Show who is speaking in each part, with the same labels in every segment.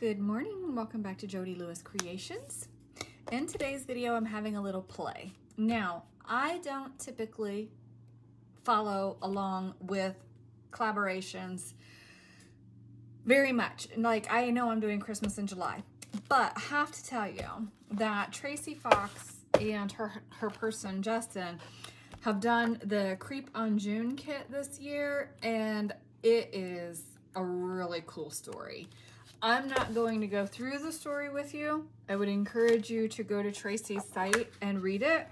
Speaker 1: Good morning and welcome back to Jody Lewis Creations. In today's video, I'm having a little play. Now, I don't typically follow along with collaborations very much. Like, I know I'm doing Christmas in July, but I have to tell you that Tracy Fox and her person, Justin, have done the Creep on June kit this year, and it is a really cool story. I'm not going to go through the story with you. I would encourage you to go to Tracy's site and read it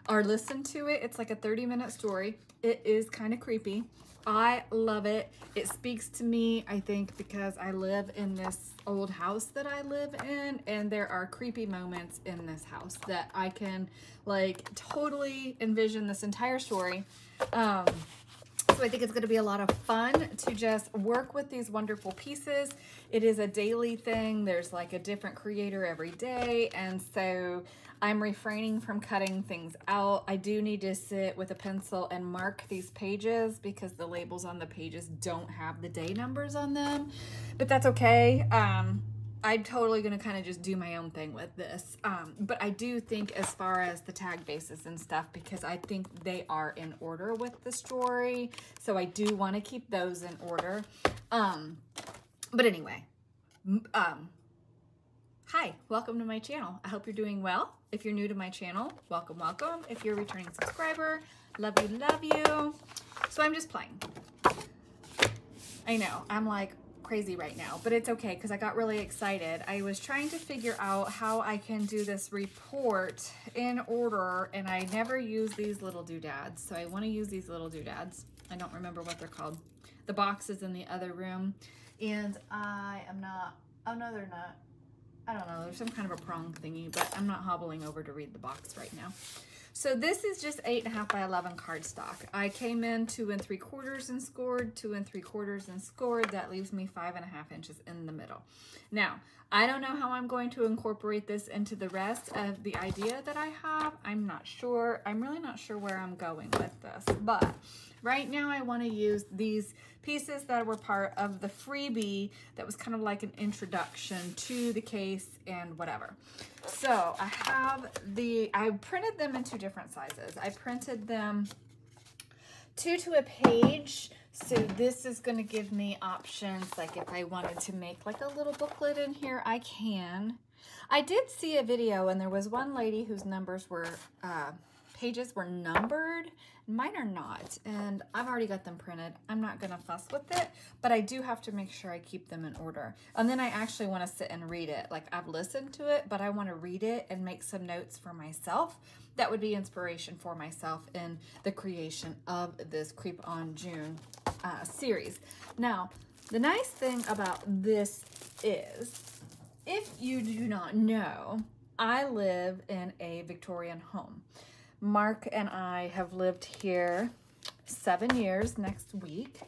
Speaker 1: or listen to it. It's like a 30-minute story. It is kind of creepy. I love it. It speaks to me, I think, because I live in this old house that I live in, and there are creepy moments in this house that I can like totally envision this entire story. So I think it's going to be a lot of fun to just work with these wonderful pieces. It is a daily thing. There's like a different creator every day. And so I'm refraining from cutting things out. I do need to sit with a pencil and mark these pages because the labels on the pages don't have the day numbers on them, but that's okay. I'm totally going to kind of just do my own thing with this. But I do think as far as the tag bases and stuff, because I think they are in order with the story. So I do want to keep those in order. But anyway, hi, welcome to my channel. I hope you're doing well. If you're new to my channel, welcome, welcome. If you're a returning subscriber, love you, love you. So I'm just playing. I know, I'm like crazy right now, but it's okay because I got really excited. I was trying to figure out how I can do this report in order, and I never use these little doodads, so I want to use these little doodads. I don't remember what they're called. The box is in the other room, and I am not, oh no they're not, I don't know, there's some kind of a prong thingy, but I'm not hobbling over to read the box right now. So this is just 8.5 by 11 cardstock. I came in 2 3/4 and scored, 2 3/4 and scored. That leaves me 5.5 inches in the middle. Now, I don't know how I'm going to incorporate this into the rest of the idea that I have. I'm not sure. I'm really not sure where I'm going with this, but right now I want to use these pieces that were part of the freebie that was kind of like an introduction to the case and whatever. So I printed them in 2 different sizes. I printed them 2 to a page. So this is going to give me options. Like if I wanted to make like a little booklet in here, I can. I did see a video and there was one lady whose numbers were, pages were numbered. Mine are not, and I've already got them printed. I'm not gonna fuss with it, but I do have to make sure I keep them in order. And then I actually wanna sit and read it. Like I've listened to it, but I wanna read it and make some notes for myself. That would be inspiration for myself in the creation of this Creep on June series. Now, the nice thing about this is, if you do not know, I live in a Victorian home. Mark and I have lived here 7 years next week.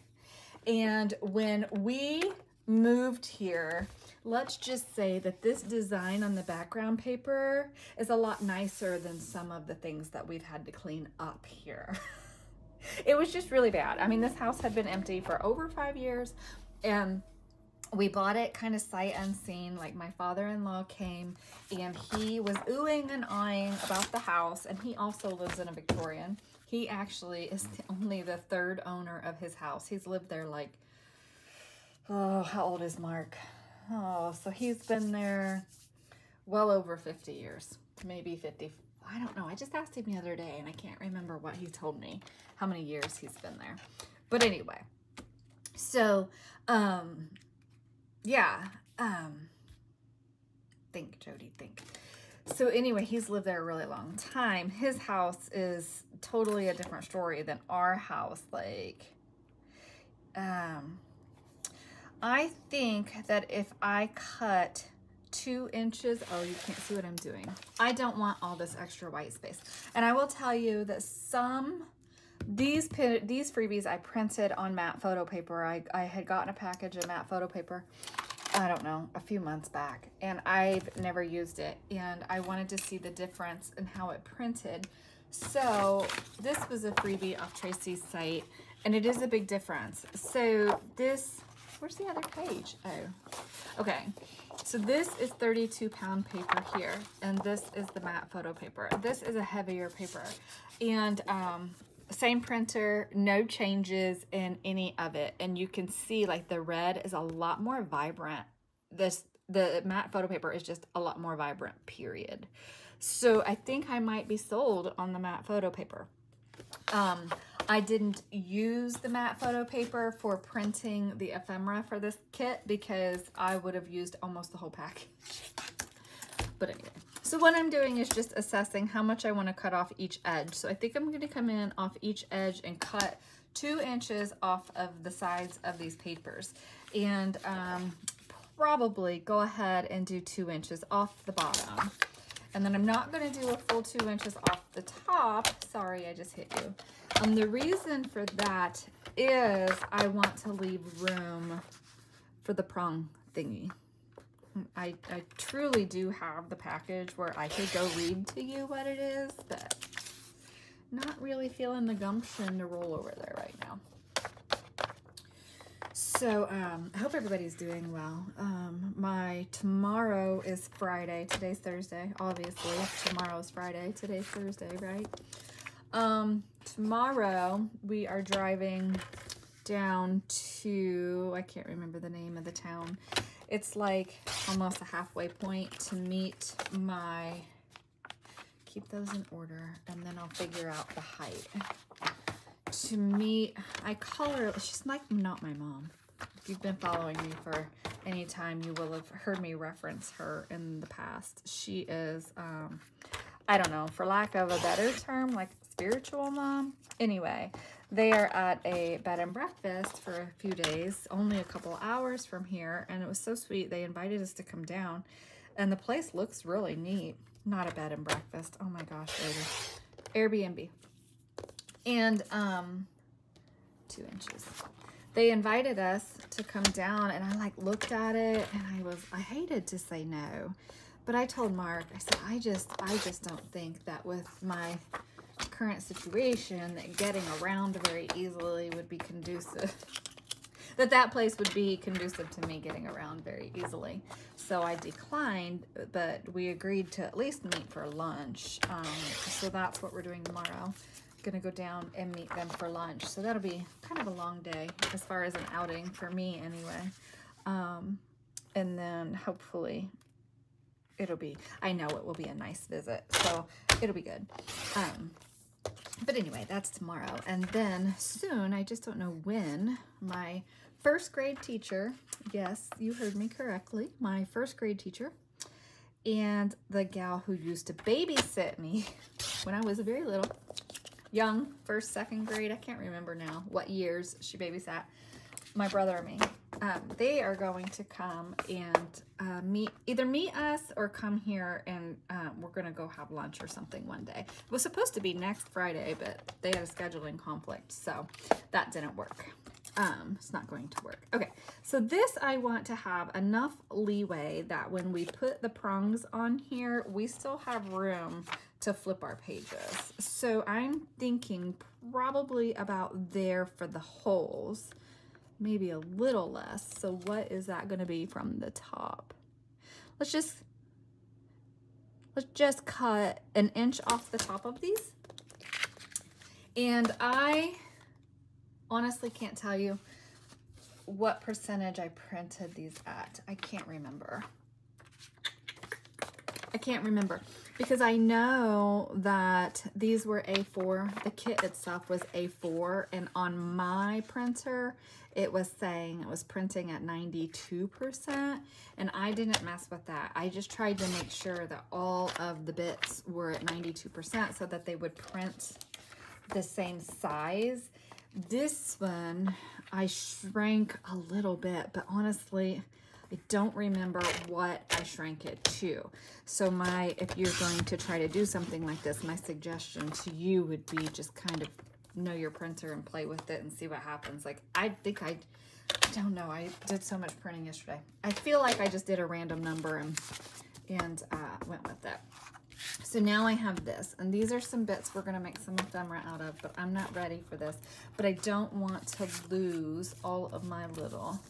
Speaker 1: And when we moved here, let's just say that this design on the background paper is a lot nicer than some of the things that we've had to clean up here. It was just really bad. I mean, this house had been empty for over 5 years, and we bought it kind of sight unseen. Like my father-in-law came and he was oohing and eyeing about the house, and he also lives in a Victorian. He actually is only the 3rd owner of his house. He's lived there like, oh, how old is Mark? Oh, so he's been there well over 50 years, maybe 50. I don't know. I just asked him the other day and I can't remember what he told me, how many years he's been there. But anyway, so, yeah, think, Jody, think. So anyway, he's lived there a really long time. His house is totally a different story than our house. Like, I think that if I cut 2 inches, oh, you can't see what I'm doing. I don't want all this extra white space. And I will tell you that these freebies I printed on matte photo paper. I had gotten a package of matte photo paper, I don't know, a few months back, and I've never used it, and I wanted to see the difference in how it printed. So this was a freebie off Tracy's site, and it is a big difference. So this, where's the other page? Oh, okay. So this is 32-pound paper here, and this is the matte photo paper. This is a heavier paper, and same printer, no changes in any of it. And you can see like the red is a lot more vibrant. The matte photo paper is just a lot more vibrant, period. So I think I might be sold on the matte photo paper. I didn't use the matte photo paper for printing the ephemera for this kit because I would have used almost the whole package. But anyway, so what I'm doing is just assessing how much I want to cut off each edge. So I think I'm going to come in off each edge and cut 2 inches off of the sides of these papers. And probably go ahead and do 2 inches off the bottom. And then I'm not going to do a full 2 inches off the top. Sorry, I just hit you. The reason for that is I want to leave room for the prong thingy. I truly do have the package where I could go read to you what it is, but not really feeling the gumption to roll over there right now. So I hope everybody's doing well. My tomorrow is Friday. Today's Thursday, obviously. Tomorrow's Friday. Today's Thursday, right? Tomorrow we are driving down to, I can't remember the name of the town. It's like almost a halfway point to meet my, keep those in order, and then I'll figure out the height. To meet, I call her, she's like not my mom. If you've been following me for any time, you will have heard me reference her in the past. She is, I don't know, for lack of a better term, like spiritual mom. Anyway, they are at a bed and breakfast for a few days, only a couple hours from here, and it was so sweet. They invited us to come down, and the place looks really neat. Not a bed and breakfast. Oh my gosh, baby. Airbnb. And 2 inches. They invited us to come down, and I like looked at it, and I hated to say no, but I told Mark, I said, I just don't think that with my current situation that getting around very easily would be conducive, that place would be conducive to me getting around very easily. So I declined, but we agreed to at least meet for lunch. So that's what we're doing tomorrow. Gonna go down and meet them for lunch. So that'll be kind of a long day as far as an outing for me anyway. And then hopefully it'll be, I know it will be a nice visit, so it'll be good. But anyway, that's tomorrow. And then soon, I just don't know when, my first grade teacher, yes, you heard me correctly, my first grade teacher, and the gal who used to babysit me when I was very little, young, first, second grade, I can't remember now what years she babysat my brother and me. They are going to come and either meet us or come here, and we're gonna go have lunch or something one day. It was supposed to be next Friday, but they had a scheduling conflict, so that didn't work. It's not going to work. Okay, so this I want to have enough leeway that when we put the prongs on here, we still have room to flip our pages. So I'm thinking probably about there for the holes, maybe a little less. So what is that going to be from the top? Let's just cut 1 inch off the top of these. And I honestly can't tell you what percentage I printed these at. I can't remember. Because I know that these were A4. The kit itself was A4, and on my printer, it was saying it was printing at 92%, and I didn't mess with that. I just tried to make sure that all of the bits were at 92% so that they would print the same size. This one, I shrank a little bit, but honestly, I don't remember what I shrank it to. So if you're going to try to do something like this, my suggestion to you would be just kind of know your printer and play with it and see what happens. Like, I don't know, I did so much printing yesterday. I feel like I just did a random number and went with it. So now I have this, and these are some bits we're gonna make some ephemera out of, but I'm not ready for this. But I don't want to lose all of my little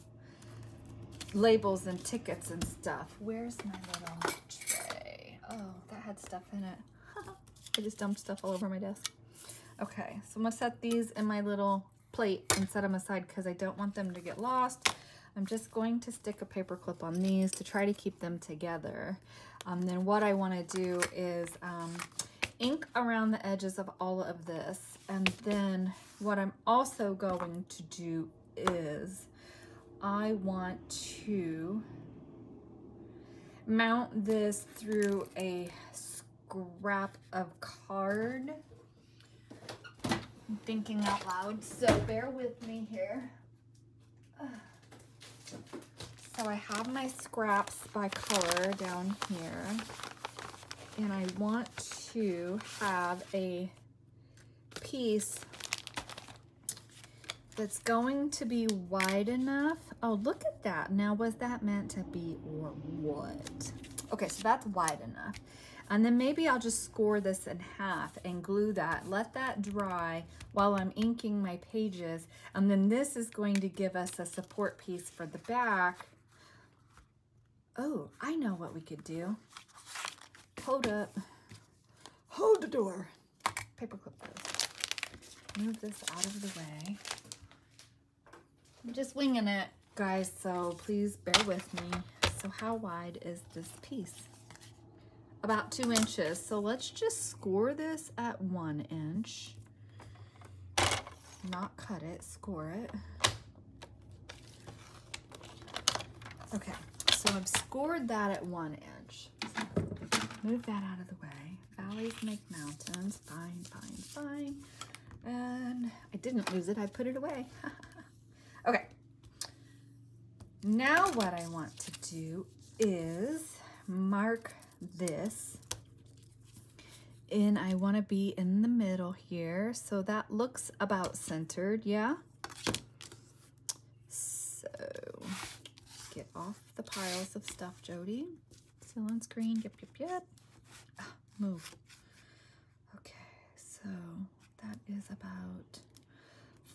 Speaker 1: labels and tickets and stuff. Where's my little tray? Oh, that had stuff in it. I just dumped stuff all over my desk. Okay, so I'm gonna set these in my little plate and set them aside because I don't want them to get lost. I'm just going to stick a paper clip on these to try to keep them together. Then what I want to do is ink around the edges of all of this. And then what I'm also going to do is I want to mount this through a scrap of card. I'm thinking out loud, so bear with me here. So I have my scraps by color down here, and I want to have a piece that's going to be wide enough. Oh, look at that. Now, was that meant to be or what? Okay, so that's wide enough. And then maybe I'll just score this in half and glue that, let that dry while I'm inking my pages. And then this is going to give us a support piece for the back. Oh, I know what we could do. Hold up. Hold the door. Paperclip this. Move this out of the way. I'm just winging it, guys, so please bear with me. So how wide is this piece? About 2 inches. So let's just score this at 1 inch. Not cut it, score it. Okay, so I've scored that at 1 inch. So move that out of the way. Valleys make mountains. Fine, fine, fine. And I didn't lose it, I put it away. Okay. Now what I want to do is mark this, and I want to be in the middle here, so that looks about centered. Yeah, so get off the piles of stuff, Jody. Still on screen. Yep. Move. Okay, so that is about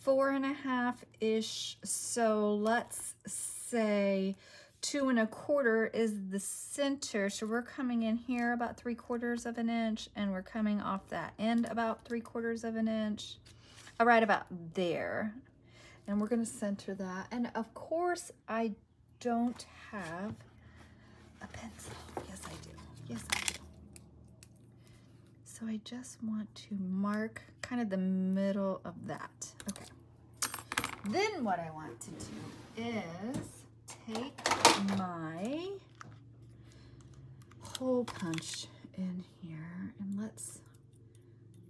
Speaker 1: 4.5-ish. So let's say 2 1/4 is the center. So we're coming in here about 3/4 of an inch, and we're coming off that end about 3/4 of an inch. Right about there. And we're going to center that. And of course, I don't have a pencil. Yes, I do. Yes, I do. So I just want to mark kind of the middle of that. Okay. Then what I want to do is take my hole punch in here, and let's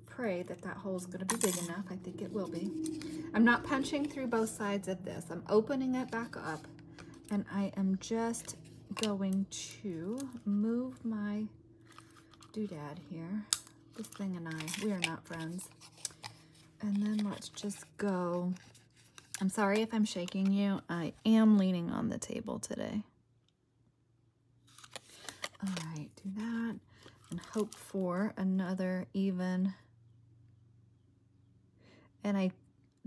Speaker 1: pray that that hole is going to be big enough. I think it will be. I'm not punching through both sides of this. I'm opening it back up, and I am just going to move my doodad here. This thing and I, we are not friends. And then let's just go. I'm sorry if I'm shaking you. I am leaning on the table today. All right, do that and hope for another even. And I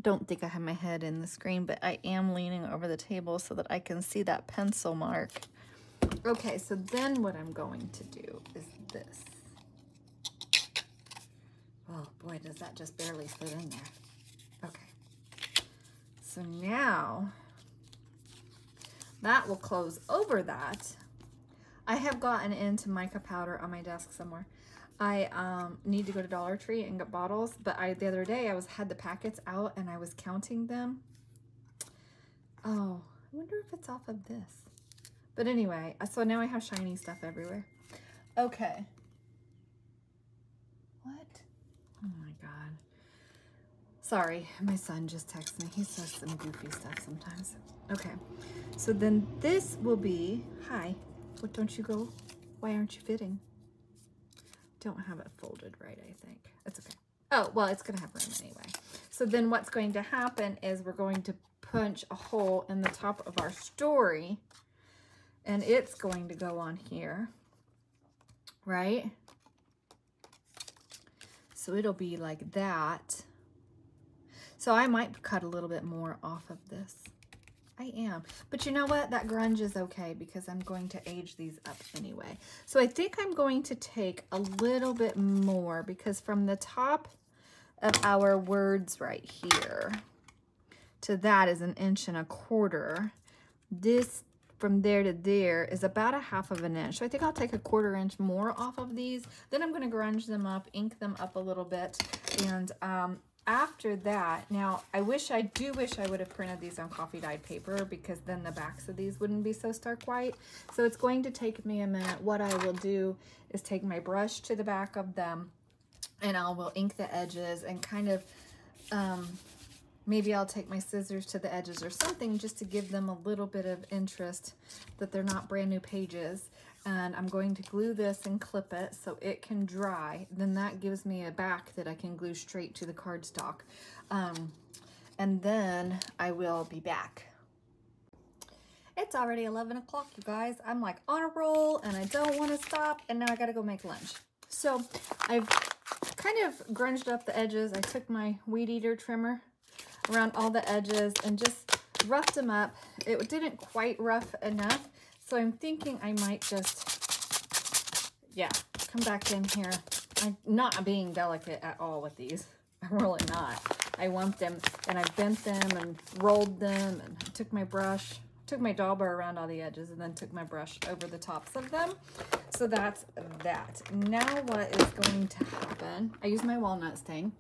Speaker 1: don't think I have my head in the screen, but I am leaning over the table so that I can see that pencil mark. Okay, so then what I'm going to do is this. Oh boy, does that just barely fit in there. Okay. So now that will close over that. I have gotten into mica powder on my desk somewhere. I need to go to Dollar Tree and get bottles, but the other day I had the packets out and I was counting them. Oh, I wonder if it's off of this. But anyway, so now I have shiny stuff everywhere. Okay. What? Oh my God. Sorry, my son just texted me. He says some goofy stuff sometimes. Okay, so then this will be, hi, what don't you go? Why aren't you fitting? Don't have it folded right, I think. That's okay. Oh, well, it's gonna have room anyway. So then what's going to happen is we're going to punch a hole in the top of our story, and it's going to go on here, right? So it'll be like that. So I might cut a little bit more off of this. I am. But you know what? That grunge is okay because I'm going to age these up anyway. So I think I'm going to take a little bit more because from the top of our words right here to that is 1.25 inches. This from there to there is about 1/2 inch. So I think I'll take 1/4 inch more off of these. Then I'm going to grunge them up, ink them up a little bit. And after that, now I wish I would have printed these on coffee dyed paper because then the backs of these wouldn't be so stark white. So it's going to take me a minute. What I will do is take my brush to the back of them and I will ink the edges and kind of, maybe I'll take my scissors to the edges or something just to give them a little bit of interest that they're not brand new pages. And I'm going to glue this and clip it so it can dry. Then that gives me a back that I can glue straight to the cardstock. And then I will be back. It's already 11 o'clock, you guys. I'm like on a roll and I don't want to stop. And now I got to go make lunch. So I've kind of grunged up the edges. I took my weed eater trimmer around all the edges and just roughed them up. It didn't quite rough enough. So I'm thinking I might just, yeah, come back in here. I'm not being delicate at all with these. I'm really not. I want them and I bent them and rolled them and took my brush, took my dauber around all the edges and then took my brush over the tops of them. So that's that. Now what is going to happen, I use my walnut stain.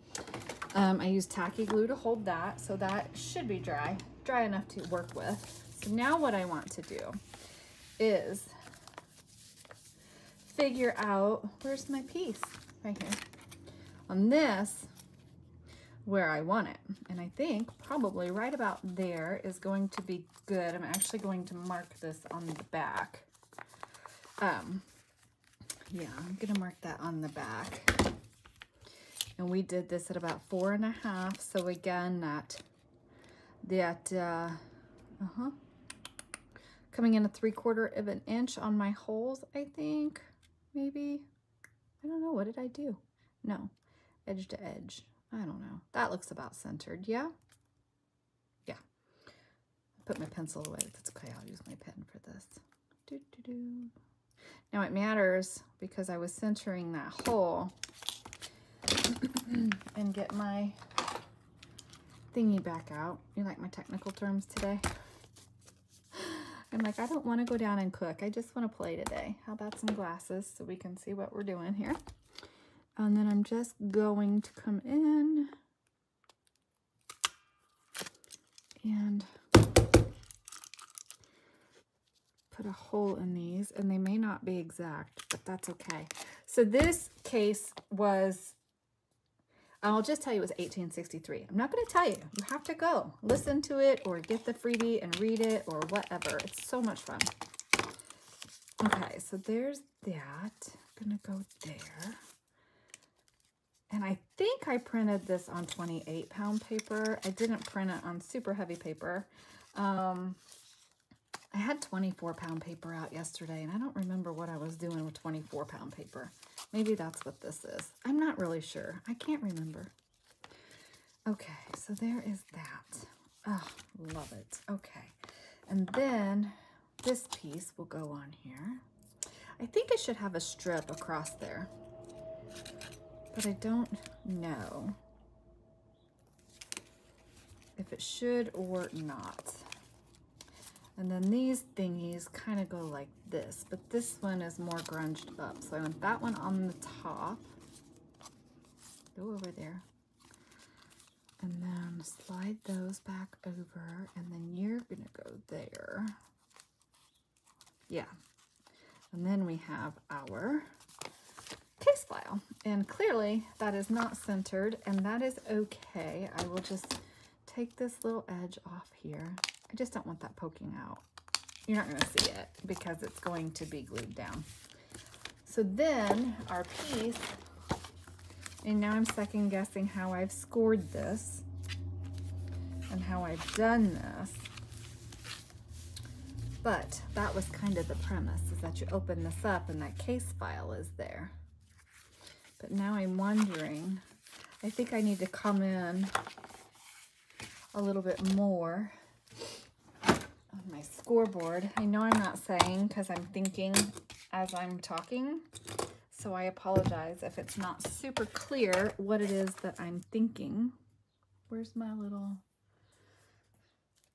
Speaker 1: I use tacky glue to hold that. So that should be dry enough to work with. So now what I want to do is figure out, where's my piece? Right here. On this, where I want it. And I think probably right about there is going to be good. I'm actually going to mark this on the back. Yeah, I'm gonna mark that on the back. And we did this at about 4.5. So again, coming in 3/4 inch on my holes, I think, maybe. I don't know, what did I do? No, edge to edge. I don't know. That looks about centered, yeah? Yeah. Put my pencil away. That's okay, I'll use my pen for this. Now it matters because I was centering that hole and get my thingy back out. You like my technical terms today? I'm like, I don't want to go down and cook. I just want to play today. How about some glasses so we can see what we're doing here? And then I'm just going to come in and put a hole in these. And they may not be exact, but that's okay. So this case was, I'll just tell you it was 1863. I'm not going to tell you. You have to go listen to it or get the freebie and read it or whatever. It's so much fun. Okay, so there's that. I'm going to go there. And I think I printed this on 28-pound paper. I didn't print it on super heavy paper. I had 24-pound paper out yesterday, and I don't remember what I was doing with 24-pound paper. Maybe that's what this is. I'm not really sure. I can't remember. Okay, so there is that. Oh, love it. Okay, and then this piece will go on here. I think it should have a strip across there, but I don't know if it should or not. And then these thingies kind of go like this, but this one is more grunged up. So I want that one on the top. Go over there. And then slide those back over, and then you're gonna go there. Yeah. And then we have our case file. And clearly that is not centered, and that is okay. I will just take this little edge off here. I just don't want that poking out. You're not gonna see it because it's going to be glued down. So then our piece, and now I'm second guessing how I've scored this and how I've done this. But that was kind of the premise, is that you open this up and that case file is there. But now I'm wondering, I think I need to come in a little bit more on my scoreboard. I know I'm not saying because I'm thinking as I'm talking. So I apologize if it's not super clear what it is that I'm thinking. Where's my little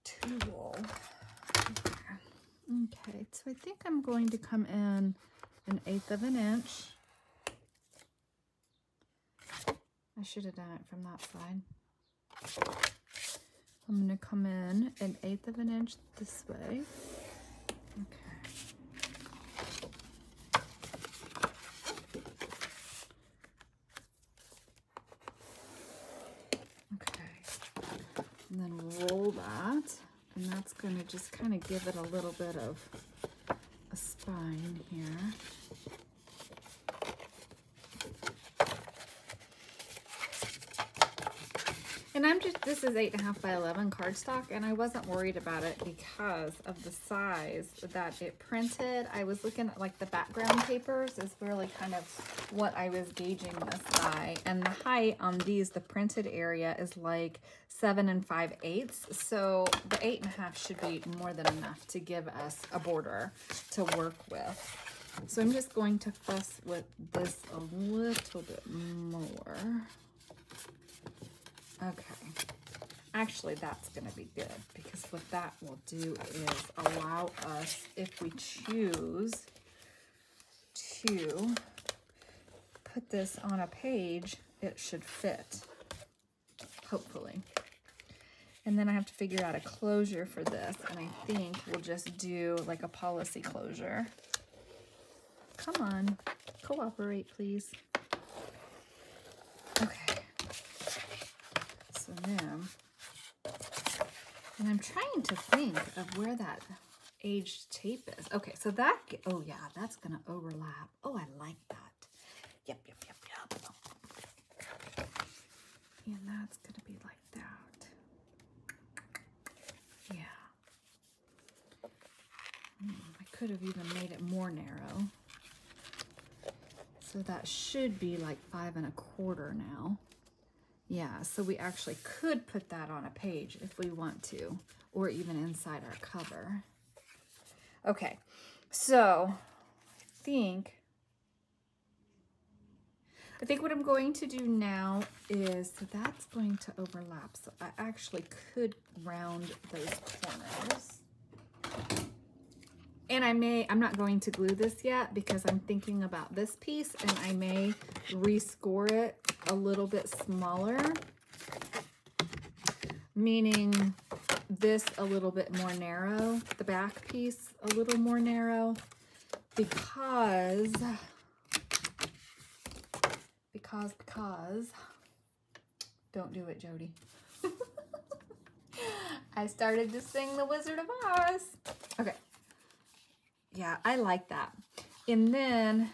Speaker 1: tool? Okay, so I think I'm going to come in 1/8 of an inch. I should have done it from that side. I'm going to come in 1/8 of an inch this way. Okay. Okay. And then roll that. And that's going to just kind of give it a little bit of a spine here. And this is 8.5 by 11 cardstock, and I wasn't worried about it because of the size that it printed. I was looking at like the background papers is really kind of what I was gauging this by. And the height on these, the printed area is like 7 5/8. So the 8.5 should be more than enough to give us a border to work with. So I'm just going to fuss with this a little bit more. Okay, actually that's going to be good because what that will do is allow us, if we choose to put this on a page, it should fit, hopefully. And then I have to figure out a closure for this, and I think we'll just do like a policy closure. Come on, cooperate, please. Okay. So then, and I'm trying to think of where that aged tape is. Okay, so that, oh yeah, that's gonna overlap. Oh, I like that. Yep. And that's gonna be like that. Yeah. I could have even made it more narrow. So that should be like 5 1/4 now. Yeah, so we actually could put that on a page if we want to, or even inside our cover. Okay, so I think what I'm going to do now is, so that's going to overlap. So I actually could round those corners. And I'm not going to glue this yet because I'm thinking about this piece, and I may rescore it a little bit smaller, meaning this a little bit more narrow, the back piece a little more narrow, because don't do it, Jody. I started to sing The Wizard of Oz. Okay. Yeah, I like that. And then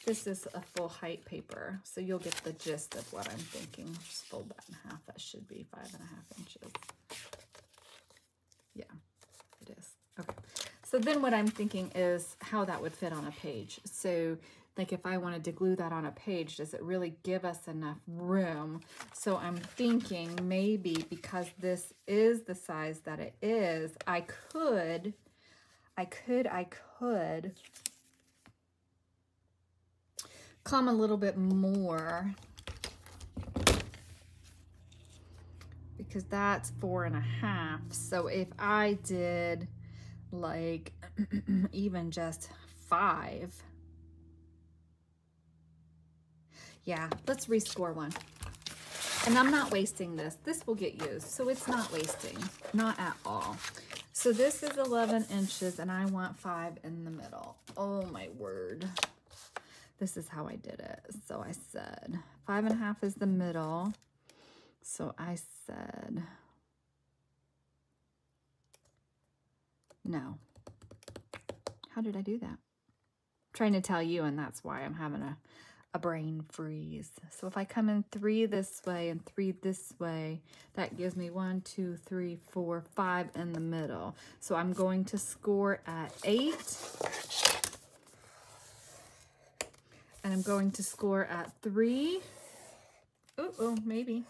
Speaker 1: this is a full height paper, so you'll get the gist of what I'm thinking. Just fold that in half. That should be 5 1/2 inches. Yeah, it is. Okay. So then what I'm thinking is how that would fit on a page. So like if I wanted to glue that on a page, does it really give us enough room? So I'm thinking maybe because this is the size that it is, I could come a little bit more, because that's 4 1/2. So if I did like even just 5, yeah, let's rescore one. And I'm not wasting this. This will get used, so it's not wasting, not at all. So this is 11 inches, and I want 5 in the middle. Oh my word. This is how I did it. So I said 5 1/2 is the middle. So I said, no. How did I do that? I'm trying to tell you, and that's why I'm having a brain freeze. So if I come in 3 this way and 3 this way, that gives me 1, 2, 3, 4, 5 in the middle. So I'm going to score at 8. And I'm going to score at 3. Oh, maybe.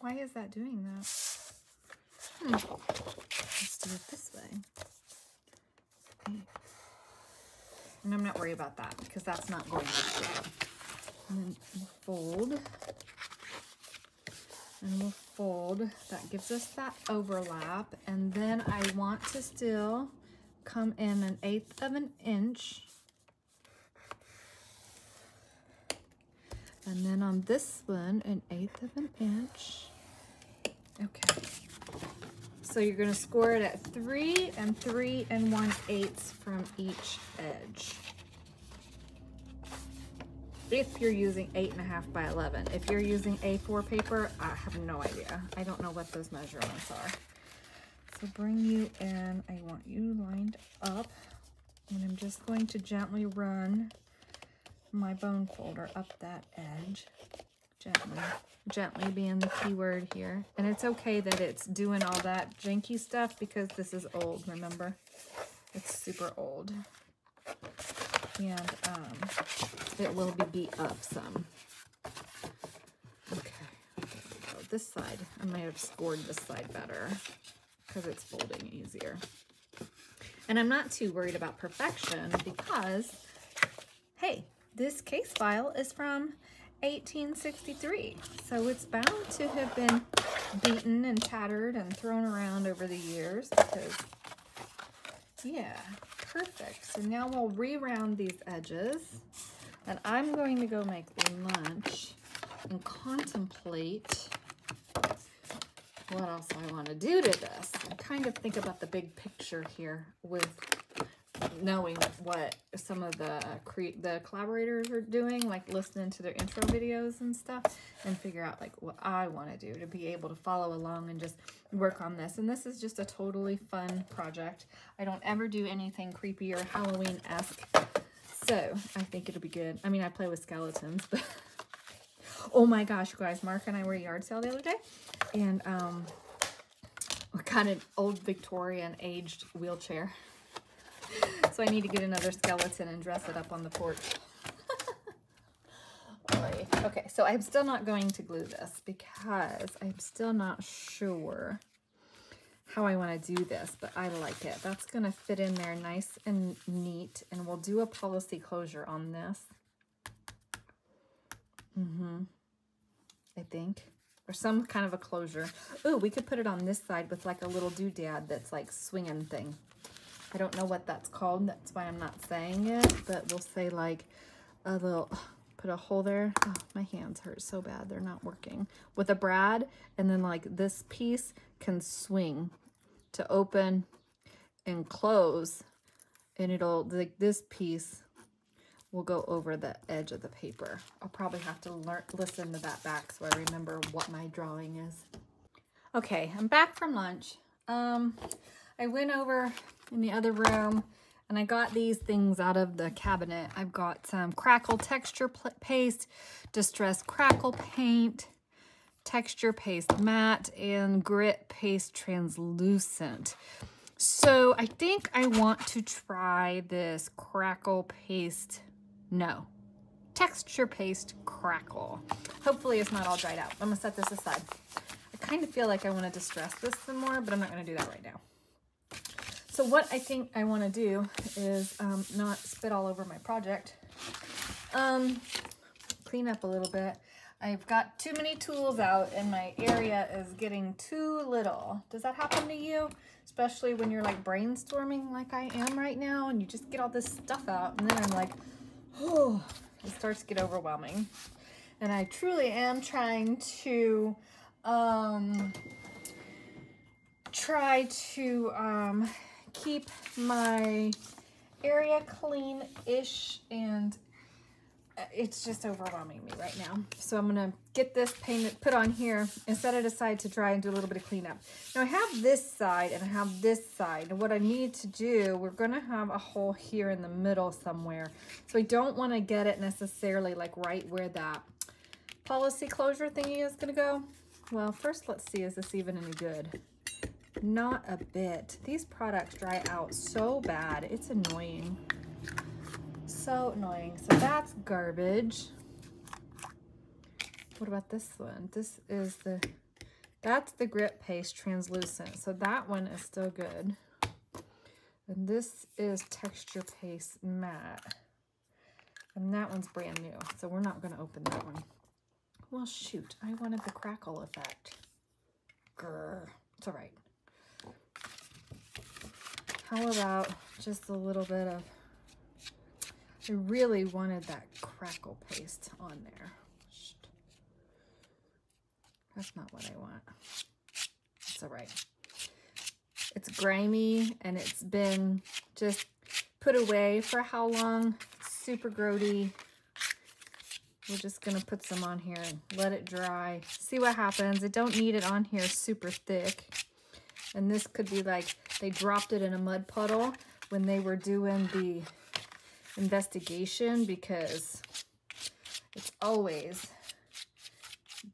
Speaker 1: Why is that doing that? Let's do it this way. Okay. And I'm not worried about that because that's not going to show. And then we'll fold. And we'll fold. That gives us that overlap. And then I want to still come in 1/8 of an inch. And then on this one, 1/8 of an inch. Okay. So you're going to score it at 3 and 3 1/8 from each edge. If you're using 8.5 by 11. If you're using A4 paper, I have no idea. I don't know what those measurements are. So bring you in. I want you lined up. And I'm just going to gently run my bone folder up that edge. Gently. Gently being the key word here. And it's okay that it's doing all that janky stuff because this is old, remember? It's super old. And it will be beat up some. Okay. So this side, I might have scored this side better because it's folding easier. And I'm not too worried about perfection because, hey, this case file is from 1863, so it's bound to have been beaten and tattered and thrown around over the years because, yeah, perfect. So now we'll re-round these edges, and I'm going to go make lunch and contemplate what else I want to do to this. I kind of think about the big picture here with knowing what some of the collaborators are doing, like listening to their intro videos and stuff, and figure out like what I want to do to be able to follow along and just work on this. And this is just a totally fun project. I don't ever do anything creepy or Halloween-esque, so I think it'll be good. I mean, I play with skeletons, but oh my gosh, you guys, Mark and I were at a yard sale the other day, and we got an old Victorian aged wheelchair. So I need to get another skeleton and dress it up on the porch. Okay, so I'm still not going to glue this because I'm still not sure how I want to do this, but I like it. That's going to fit in there nice and neat, and we'll do a policy closure on this. I think. Or some kind of a closure. Ooh, we could put it on this side with like a little doodad that's like swinging thing. I don't know what that's called. That's why I'm not saying it, but we'll say like a little, put a hole there. Oh, my hands hurt so bad. They're not working. With a brad, and then like this piece can swing to open and close, and it'll, like this piece will go over the edge of the paper. I'll probably have to listen to that back so I remember what my drawing is. Okay, I'm back from lunch. I went over in the other room and I got these things out of the cabinet. I've got some crackle texture paste, distress crackle paint, texture paste matte, and grit paste translucent. So I think I want to try this crackle paste, no, texture paste crackle. Hopefully it's not all dried out. I'm gonna set this aside. I kind of feel like I want to distress this some more, but I'm not gonna do that right now. So what I think I want to do is not spit all over my project. Clean up a little bit. I've got too many tools out and my area is getting too little. Does that happen to you? Especially when you're like brainstorming like I am right now and you just get all this stuff out and then I'm like, oh, it starts to get overwhelming. And I truly am trying to keep my area clean-ish, and it's just overwhelming me right now. So I'm gonna get this painted, put on here, and set it aside to dry and do a little bit of cleanup. Now I have this side and I have this side, and what I need to do, we're gonna have a hole here in the middle somewhere. So I don't want to get it necessarily like right where that policy closure thingy is gonna go. Well, first let's see, is this even any good? Not a bit. These products dry out so bad. It's annoying. So annoying. So that's garbage. What about this one? This is the That's the Grit Paste Translucent. So that one is still good. And this is Texture Paste Matte. And that one's brand new. So we're not going to open that one. Well, shoot. I wanted the crackle effect. Grr. It's all right. How about just a little bit of... I really wanted that crackle paste on there. That's not what I want. It's all right. It's grimy and it's been just put away for how long? Super grody. We're just gonna put some on here and let it dry. See what happens. I don't need it on here super thick. And this could be like they dropped it in a mud puddle when they were doing the investigation, because it's always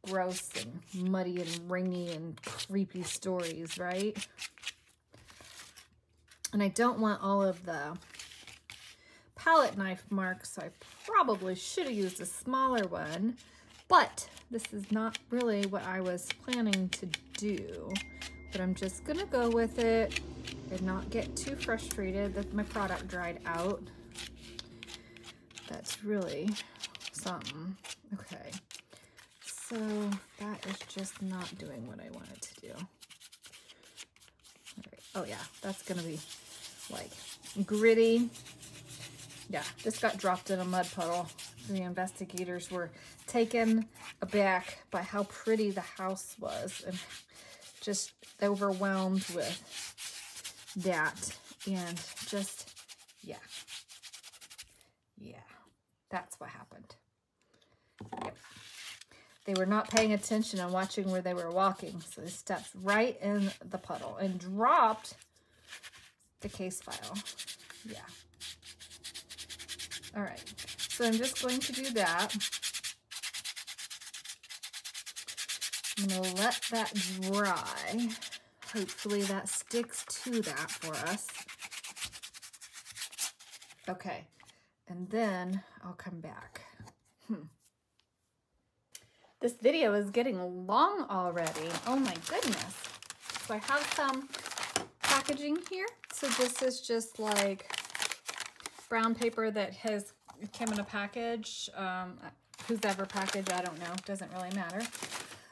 Speaker 1: gross and muddy and ringy and creepy stories, right? And I don't want all of the palette knife marks, so I probably should have used a smaller one, but this is not really what I was planning to do. But I'm just gonna go with it and not get too frustrated that my product dried out. That's really something. Okay. So that is just not doing what I wanted to do. All right. Oh yeah, that's gonna be like gritty. Yeah, this got dropped in a mud puddle. The investigators were taken aback by how pretty the house was and just overwhelmed with that. And just, yeah. Yeah, that's what happened. Yep. They were not paying attention and watching where they were walking, so they stepped right in the puddle and dropped the case file. Yeah. All right, so I'm just going to do that. I'm gonna let that dry. Hopefully that sticks to that for us. Okay, and then I'll come back. This video is getting long already. Oh my goodness. So I have some packaging here. So this is just like brown paper that has came in a package. Who's ever packaged, I don't know. Doesn't really matter.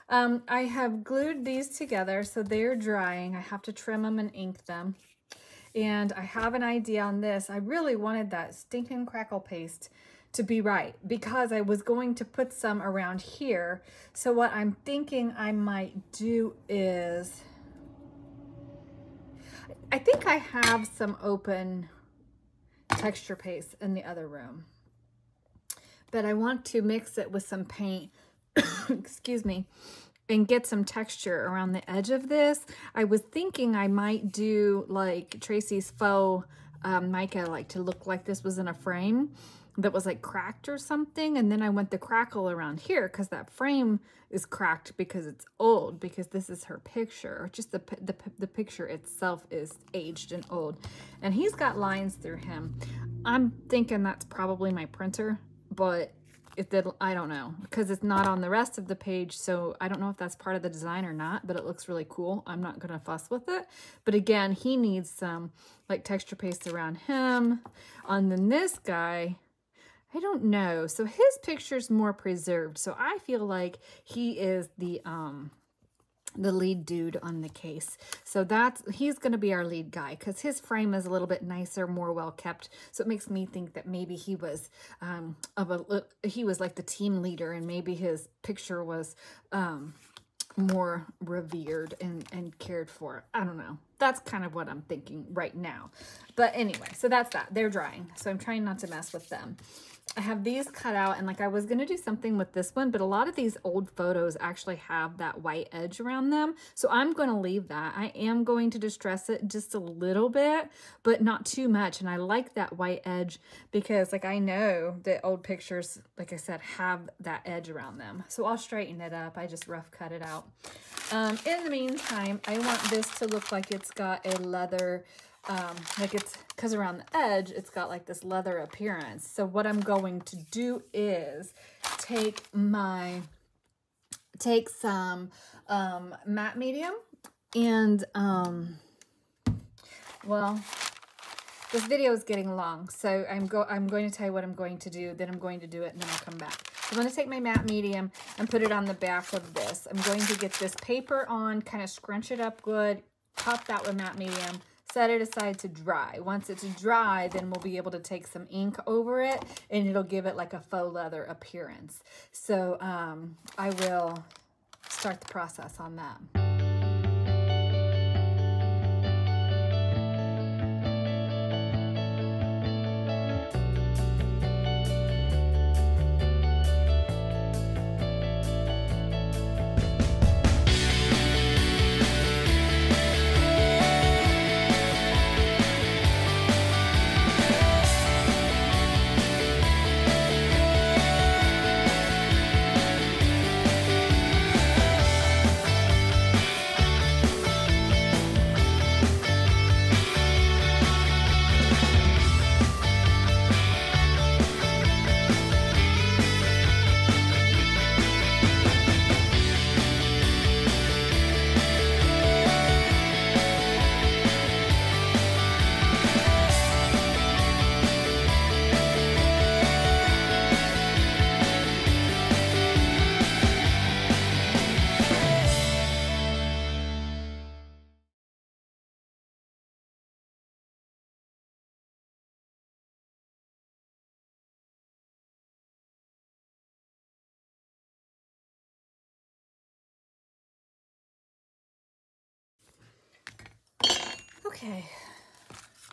Speaker 1: I have glued these together so they're drying. I have to trim them and ink them. And I have an idea on this. I really wanted that stinking crackle paste to be right because I was going to put some around here. So what I'm thinking I might do is, I think I have some open texture paste in the other room, but I want to mix it with some paint, excuse me, and get some texture around the edge of this. I was thinking I might do like Tracy's faux mica, like to look like this was in a frame that was like cracked or something, and then I went the crackle around here because that frame is cracked because it's old, because this is her picture, or just the picture itself is aged and old, and he's got lines through him. I'm thinking that's probably my printer, but if that, I don't know, because it's not on the rest of the page, so I don't know if that's part of the design or not, but it looks really cool. I'm not gonna fuss with it, but again, he needs some like texture paste around him. And then this guy, I don't know. So his picture's more preserved. So I feel like he is the lead dude on the case. So he's going to be our lead guy because his frame is a little bit nicer, more well kept. So it makes me think that maybe he was he was like the team leader, and maybe his picture was more revered and cared for. I don't know. That's kind of what I'm thinking right now. But anyway, so that's that. They're drying. So I'm trying not to mess with them. I have these cut out, and like I was going to do something with this one, but a lot of these old photos actually have that white edge around them. So I'm going to leave that. I am going to distress it just a little bit, but not too much. And I like that white edge because like I know that old pictures, like I said, have that edge around them. So I'll straighten it up. I just rough cut it out. In the meantime, I want this to look like it's got a leather, like it's, because around the edge, it's got like this leather appearance. So what I'm going to do is take my take some matte medium and, well, this video is getting long, so I'm going to tell you what I'm going to do, then I'm going to do it, and then I'll come back. So I'm going to take my matte medium and put it on the back of this. I'm going to get this paper on, kind of scrunch it up good, top that with matte medium, set it aside to dry. Once it's dry, then we'll be able to take some ink over it, and it'll give it like a faux leather appearance. So I will start the process on that. Okay,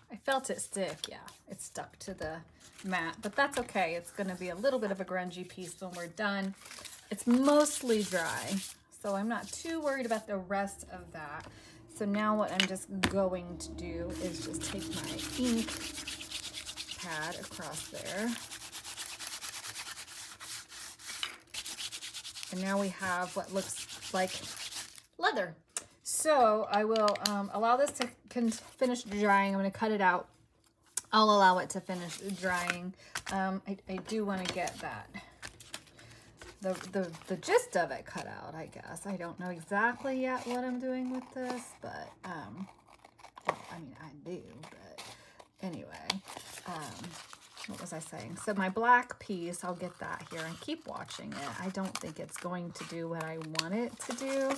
Speaker 1: I felt it stick. Yeah, it stuck to the mat, but that's okay. It's going to be a little bit of a grungy piece when we're done. It's mostly dry, so I'm not too worried about the rest of that. So now what I'm just going to do is just take my ink pad across there. And now we have what looks like leather. So I will allow this to finish drying. I'm going to cut it out. I'll allow it to finish drying. I do want to get that, the gist of it cut out, I guess. I don't know exactly yet what I'm doing with this, but, well, I mean, I do, but anyway, what was I saying? So my black piece, I'll get that here and keep watching it. I don't think it's going to do what I want it to do.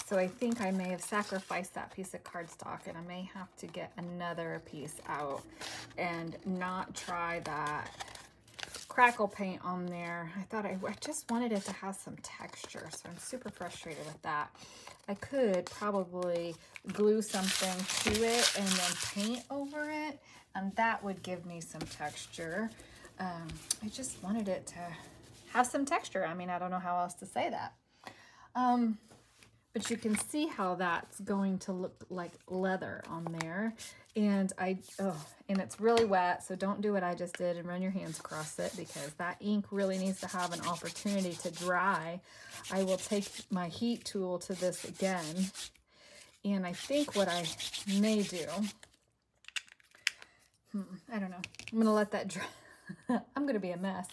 Speaker 1: So I think I may have sacrificed that piece of cardstock, and I may have to get another piece out and not try that crackle paint on there. I just wanted it to have some texture, so I'm super frustrated with that. I could probably glue something to it and then paint over it, and that would give me some texture. I just wanted it to have some texture. I mean, I don't know how else to say that. But you can see how that's going to look like leather on there. And and it's really wet, so don't do what I just did and run your hands across it, because that ink really needs to have an opportunity to dry. I will take my heat tool to this again, and I think what I may do, I don't know, I'm gonna let that dry. I'm gonna be a mess.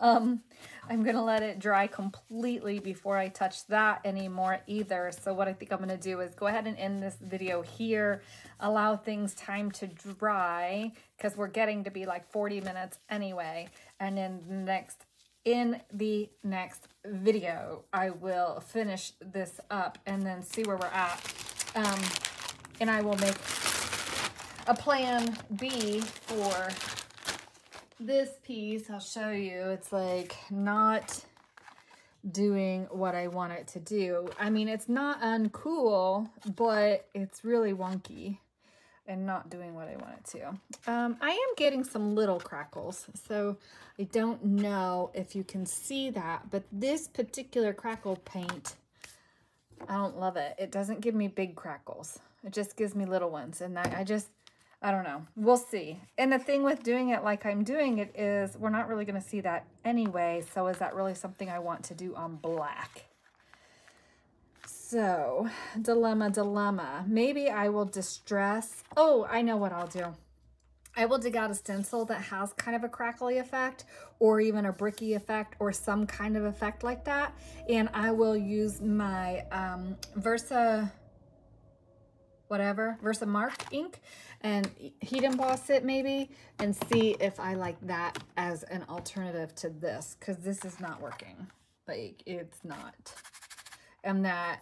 Speaker 1: I'm gonna let it dry completely before I touch that anymore either. So what I think I'm gonna do is go ahead and end this video here, allow things time to dry, because we're getting to be like 40 minutes anyway. And then in the next video, I will finish this up and then see where we're at. And I will make a plan B for this piece. I'll show you. It's like not doing what I want it to do. I mean, it's not uncool, but it's really wonky and not doing what I want it to. I am getting some little crackles, so I don't know if you can see that, but this particular crackle paint, I don't love it. It doesn't give me big crackles. It just gives me little ones, and I don't know. We'll see. And the thing with doing it like I'm doing it is we're not really going to see that anyway. So is that really something I want to do on black? So, dilemma. Maybe I will distress. Oh, I know what I'll do. I will dig out a stencil that has kind of a crackly effect or even a bricky effect or some kind of effect like that. And I will use my Versa Mark ink and heat emboss it maybe and see if I like that as an alternative to this, because this is not working. Like, it's not. And that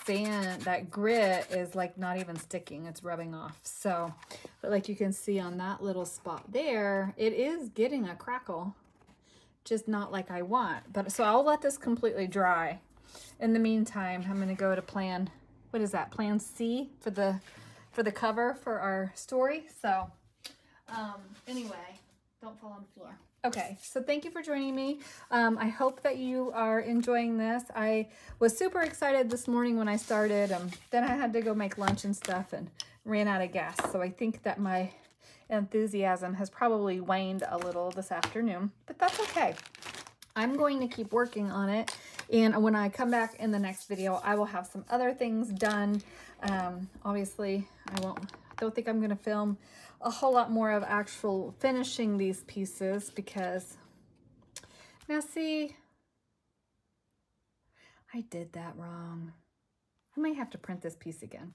Speaker 1: sand, that grit is like not even sticking, it's rubbing off. So, but like you can see on that little spot there, it is getting a crackle, just not like I want. But so I'll let this completely dry. In the meantime, I'm going to go to plan, what is that, plan C for the cover for our story. So anyway, don't fall on the floor. Okay, so thank you for joining me. I hope that you are enjoying this. I was super excited this morning when I started. Then I had to go make lunch and stuff and ran out of gas. So I think that my enthusiasm has probably waned a little this afternoon, but that's okay. I'm going to keep working on it. And when I come back in the next video, I will have some other things done. Obviously, don't think I'm going to film a whole lot more of actual finishing these pieces because now see, I did that wrong. I might have to print this piece again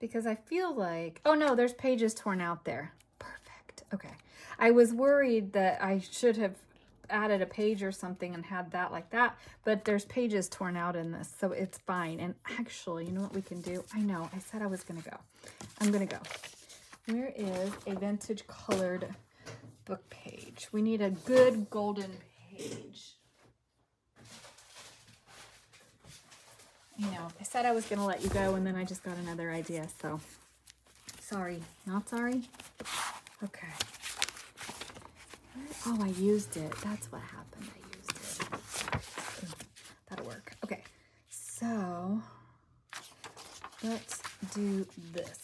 Speaker 1: because I feel like, oh no, there's pages torn out there. Perfect. Okay. I was worried that I should have added a page or something and had that like that, but there's pages torn out in this, so it's fine. And actually, you know what we can do? I know, I said I was gonna go. I'm gonna go. Where is a vintage colored book page? We need a good golden page. You know, I said I was gonna let you go and then I just got another idea, so sorry. Not sorry? Okay. Oh, I used it. That's what happened. I used it. That'll work. Okay, so let's do this.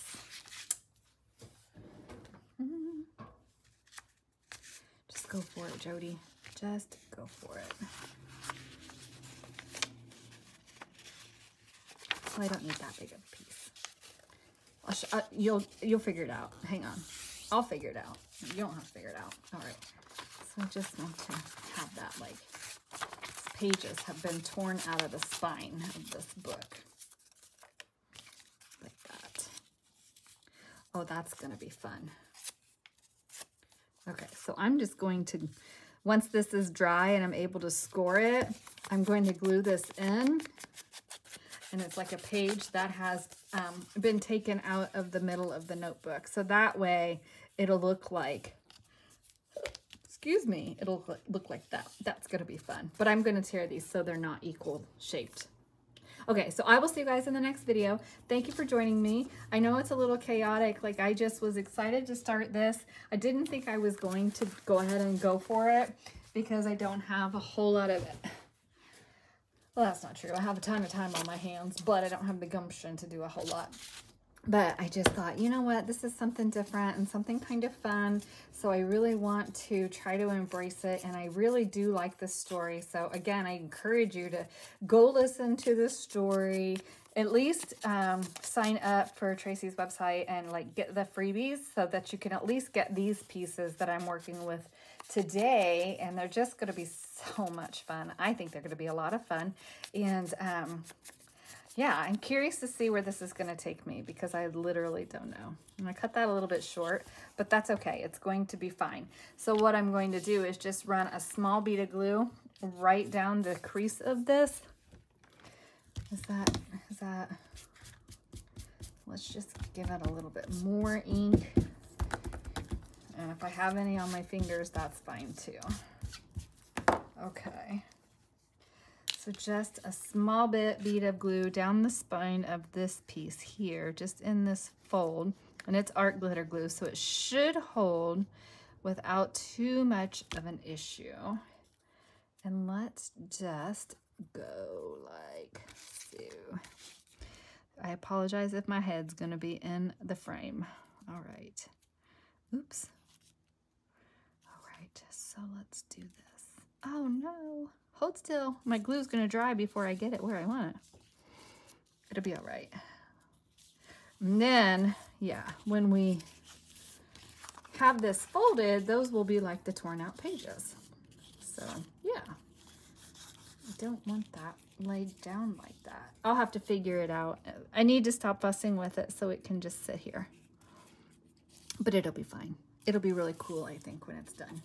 Speaker 1: Just go for it, Jody. Just go for it. Oh, I don't need that big of a piece. You'll figure it out. Hang on. I'll figure it out. You don't have to figure it out. All right. So I just want to have that, like, pages have been torn out of the spine of this book. Like that. Oh, that's going to be fun. Okay, so I'm just going to, once this is dry and I'm able to score it, I'm going to glue this in. And it's like a page that has been taken out of the middle of the notebook. So that way it'll look like, excuse me, it'll look like that. That's going to be fun. But I'm going to tear these so they're not equal shaped. Okay, so I will see you guys in the next video. Thank you for joining me. I know it's a little chaotic. Like, I just was excited to start this. I didn't think I was going to go ahead and go for it because I don't have a whole lot of it. Well, that's not true. I have a ton of time on my hands, but I don't have the gumption to do a whole lot. But I just thought, you know what, this is something different and something kind of fun. So I really want to try to embrace it. And I really do like this story. So again, I encourage you to go listen to this story. At least sign up for Tracy's website and like get the freebies so that you can at least get these pieces that I'm working with today. And they're just going to be so much fun. I think they're going to be a lot of fun. And yeah, I'm curious to see where this is going to take me because I literally don't know. I'm going to cut that a little bit short, but that's okay. It's going to be fine. So what I'm going to do is just run a small bead of glue right down the crease of this. Is that, let's just give it a little bit more ink. And if I have any on my fingers, that's fine too. Okay. So just a small bead of glue down the spine of this piece here, just in this fold. And it's art glitter glue, so it should hold without too much of an issue. And let's just go like so. I apologize if my head's gonna be in the frame. All right. Oops. All right, so let's do this. Oh no. Hold still. My glue's going to dry before I get it where I want it. It'll be all right. And then, yeah, when we have this folded, those will be like the torn out pages. So yeah, I don't want that laid down like that. I'll have to figure it out. I need to stop fussing with it so it can just sit here. But it'll be fine. It'll be really cool, I think, when it's done.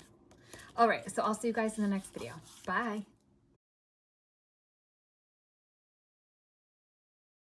Speaker 1: All right, so I'll see you guys in the next video. Bye.